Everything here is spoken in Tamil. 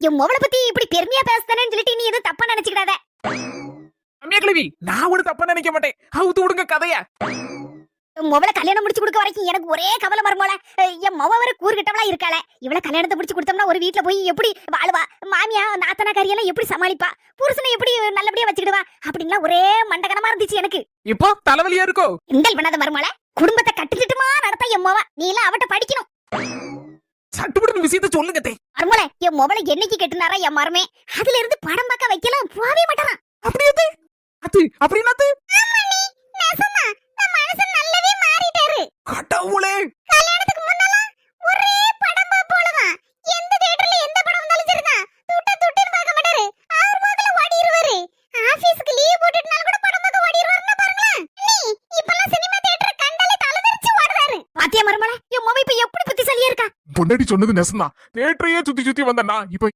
என் மொவளை பத்தி இப்படி பெருமையா பேசுதானேன்னு சொல்லிட்டு நீ எதுவும் தப்பா நினைச்சுக்கிடாத. ரம்யா கிழவி, நான் ஒரு தப்பா நினைக்க மாட்டேன். அவுத்து விடுங்க கதைய. என் மொவளை கல்யாணம் முடிச்சு கொடுக்க வரைக்கும் எனக்கு ஒரே கவலை மருமோல. என் மொவ வேற கூறுகிட்டவளா இருக்காளே. இவளை கல்யாணத்தை முடிச்சு கொடுத்தோம்னா ஒரு வீட்டுல போய் எப்படி வாழுவா, மாமியா நாத்தனாக்காரியெல்லாம் எப்படி சமாளிப்பா, புருஷனை எப்படி நல்லபடியா வச்சுக்கிடுவா அப்படிங்களா ஒரே மண்டகனமா இருந்துச்சு எனக்கு. இப்போ தலைவலியா இருக்கோ? இந்தல் பண்ணாத மருமோல. குடும்பத்தை கட்டுத்திட்டுமா நடத்த என் மொவ. நீ எல்லாம் அவட்ட படிக்கணும். சட்டுப்பட்டு விஷயத்த சொல்லுங்க தே. மருமோல, என் மொவளை என்னைக்கு கெட்டுனாரா என் மருமே, அதுல இருந்து படம் பார்க்க வைக்கலாம் போவே மாட்டானா. அப்படியே அது அப்படின்னாத்து கடவுளே. கல்யாணத்துக்கு முன்னால ஒரே படம் பாப்போலதான். எந்த தியேட்டர்ல எந்த படம் வந்தாலும் சரிதான், துட்டுன்னு பார்க்க மாட்டாரு. அவர் போகல ஓடிடுவாரு. ஆபீஸ்க்கு லீவ் போட்டுட்டனால கூட படம் பார்க்க ஓடிடுவாருன்னா பாருங்களேன். நீ இப்பலாம் சினிமா தியேட்டர் கண்டாலே தலதெறிச்சு ஓடுறாரு. பாத்தியா மருமல, என் மொபைல் இப்ப எப்படி புத்திசாலியா இருக்கா. பொண்டாட்டி சொன்னது நெசந்தான். தேட்டரையே சுத்தி சுத்தி வந்தனா இப்ப